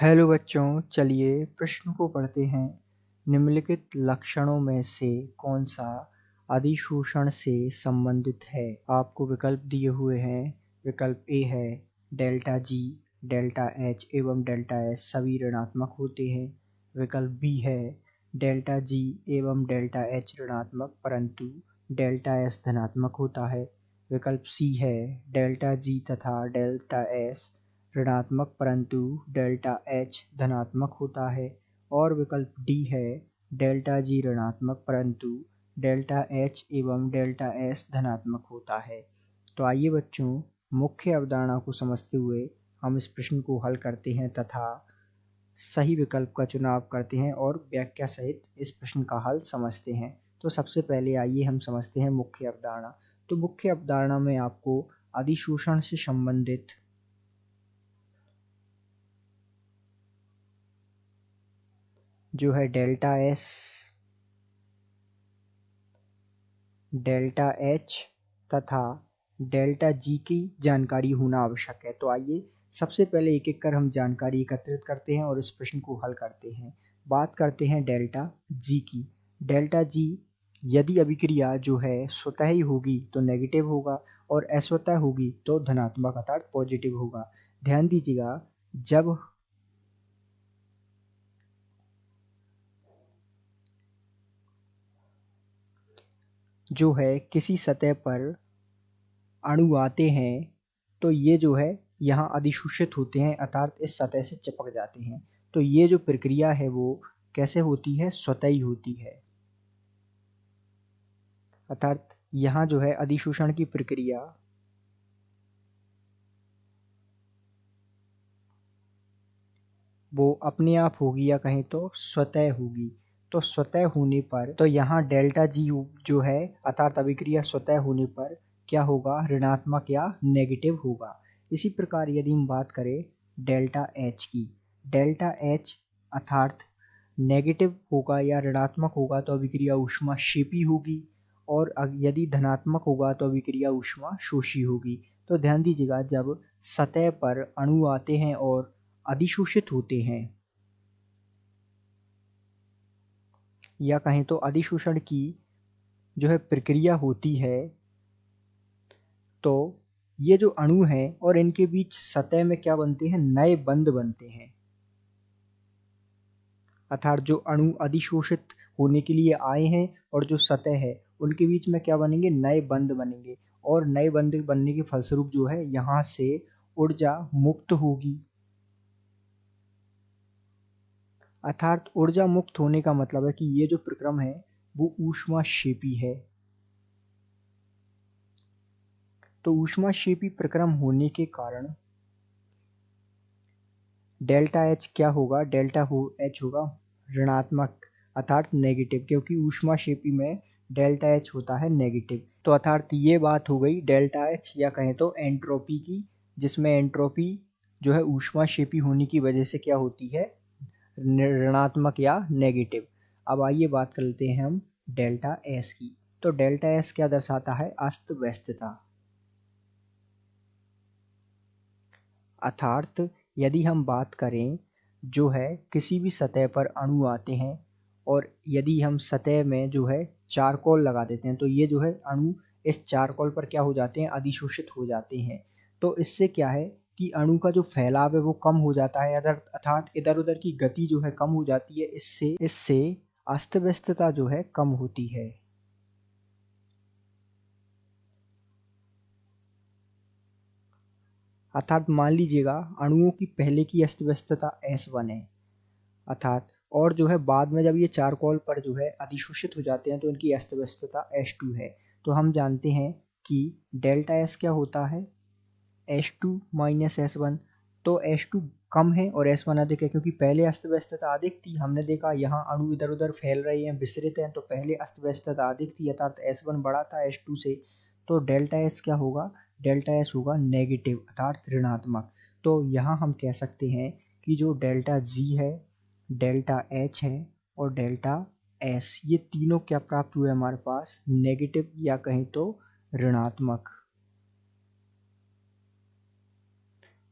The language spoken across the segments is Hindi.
हेलो बच्चों, चलिए प्रश्न को पढ़ते हैं। निम्नलिखित लक्षणों में से कौन सा अधिशोषण से संबंधित है? आपको विकल्प दिए हुए हैं। विकल्प ए है डेल्टा जी, डेल्टा एच एवं डेल्टा एस सभी ऋणात्मक होते हैं। विकल्प बी है डेल्टा जी एवं डेल्टा एच ऋणात्मक परंतु डेल्टा एस धनात्मक होता है। विकल्प सी है डेल्टा जी तथा डेल्टा एस ऋणात्मक परंतु डेल्टा एच धनात्मक होता है। और विकल्प डी है डेल्टा जी ऋणात्मक परंतु डेल्टा एच एवं डेल्टा एस धनात्मक होता है। तो आइए बच्चों, मुख्य अवधारणा को समझते हुए हम इस प्रश्न को हल करते हैं तथा सही विकल्प का चुनाव करते हैं और व्याख्या सहित इस प्रश्न का हल समझते हैं। तो सबसे पहले आइए हम समझते हैं मुख्य अवधारणा। तो मुख्य अवधारणा में आपको अधिशोषण से संबंधित जो है डेल्टा एस, डेल्टा एच तथा डेल्टा जी की जानकारी होना आवश्यक है। तो आइए सबसे पहले एक एक कर हम जानकारी एकत्रित करते हैं और इस प्रश्न को हल करते हैं। बात करते हैं डेल्टा जी की। डेल्टा जी यदि अभिक्रिया जो है स्वतः ही होगी तो नेगेटिव होगा और अस्वतः होगी तो धनात्मक अर्थात पॉजिटिव होगा। ध्यान दीजिएगा, जब जो है किसी सतह पर अणु आते हैं तो ये जो है यहाँ अधिशोषित होते हैं अर्थात इस सतह से चिपक जाते हैं। तो ये जो प्रक्रिया है वो कैसे होती है? स्वतः ही होती है। अर्थात यहाँ जो है अधिशोषण की प्रक्रिया वो अपने आप होगी या कहें तो स्वतः होगी। तो स्वतः होने पर तो यहाँ डेल्टा जी जो है अर्थात अभिक्रिया स्वतः होने पर क्या होगा? ऋणात्मक या नेगेटिव होगा। इसी प्रकार यदि हम बात करें डेल्टा एच की, डेल्टा एच अर्थात नेगेटिव होगा या ऋणात्मक होगा तो अभिक्रिया ऊष्माक्षेपी होगी और यदि धनात्मक होगा तो अभिक्रिया ऊष्मा शोषी होगी। तो ध्यान दीजिएगा, जब सतह पर अणु आते हैं और अधिशोषित होते हैं या कहें तो अधिशोषण की जो है प्रक्रिया होती है तो ये जो अणु हैं और इनके बीच सतह में क्या बनते हैं? नए बंध बनते हैं। अर्थात जो अणु अधिशोषित होने के लिए आए हैं और जो सतह है उनके बीच में क्या बनेंगे? नए बंध बनेंगे और नए बंध बनने के फलस्वरूप जो है यहाँ से ऊर्जा मुक्त होगी। अर्थात ऊर्जा मुक्त होने का मतलब है कि ये जो प्रक्रम है वो ऊष्माक्षेपी है। तो ऊष्माक्षेपी प्रक्रम होने के कारण डेल्टा एच क्या होगा? डेल्टा एच होगा ऋणात्मक अर्थात नेगेटिव, क्योंकि ऊष्माक्षेपी में डेल्टा एच होता है नेगेटिव। तो अर्थात ये बात हो गई डेल्टा एच या कहें तो एंट्रोपी की, जिसमें एंट्रोपी जो है ऊष्माक्षेपी होने की वजह से क्या होती है? ऋणात्मक या नेगेटिव। अब आइए बात कर लेते हैं हम डेल्टा एस की। तो डेल्टा एस क्या दर्शाता है? अस्त व्यस्तता। अर्थात यदि हम बात करें जो है किसी भी सतह पर अणु आते हैं और यदि हम सतह में जो है चारकोल लगा देते हैं तो ये जो है अणु इस चारकोल पर क्या हो जाते हैं? अधिशोषित हो जाते हैं। तो इससे क्या है कि अणु का जो फैलाव है वो कम हो जाता है अर्थात इधर उधर की गति जो है कम हो जाती है। इससे इससे अस्त व्यस्तता जो है कम होती है। अर्थात मान लीजिएगा अणुओं की पहले की अस्त व्यस्तता S1 है अर्थात, और जो है बाद में जब ये चारकोल पर जो है अधिशोषित हो जाते हैं तो इनकी अस्त व्यस्तता H2 है। तो हम जानते हैं कि डेल्टा S क्या होता है? H2 minus S1। तो H2 कम है और S1 अधिक है, क्योंकि पहले अस्त व्यस्तता अधिक थी। हमने देखा यहाँ अणु इधर उधर फैल रहे हैं, विस्तृत हैं, तो पहले अस्त व्यस्तता अधिक थी अर्थात S1 बड़ा था H2 से। तो डेल्टा S क्या होगा? डेल्टा S होगा नेगेटिव अर्थात ऋणात्मक। तो यहाँ हम कह सकते हैं कि जो डेल्टा G है, डेल्टा H है और डेल्टा S, ये तीनों क्या प्राप्त हुए हमारे पास? नेगेटिव या कहें तो ऋणात्मक।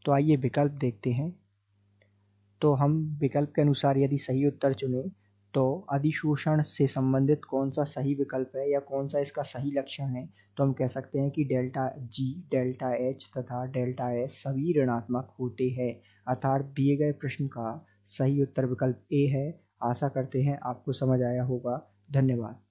तो आइए विकल्प देखते हैं। तो हम विकल्प के अनुसार यदि सही उत्तर चुने तो अधिशोषण से संबंधित कौन सा सही विकल्प है या कौन सा इसका सही लक्षण है, तो हम कह सकते हैं कि डेल्टा जी, डेल्टा एच तथा डेल्टा एस सभी ऋणात्मक होते हैं। अर्थात दिए गए प्रश्न का सही उत्तर विकल्प ए है। आशा करते हैं आपको समझ आया होगा। धन्यवाद।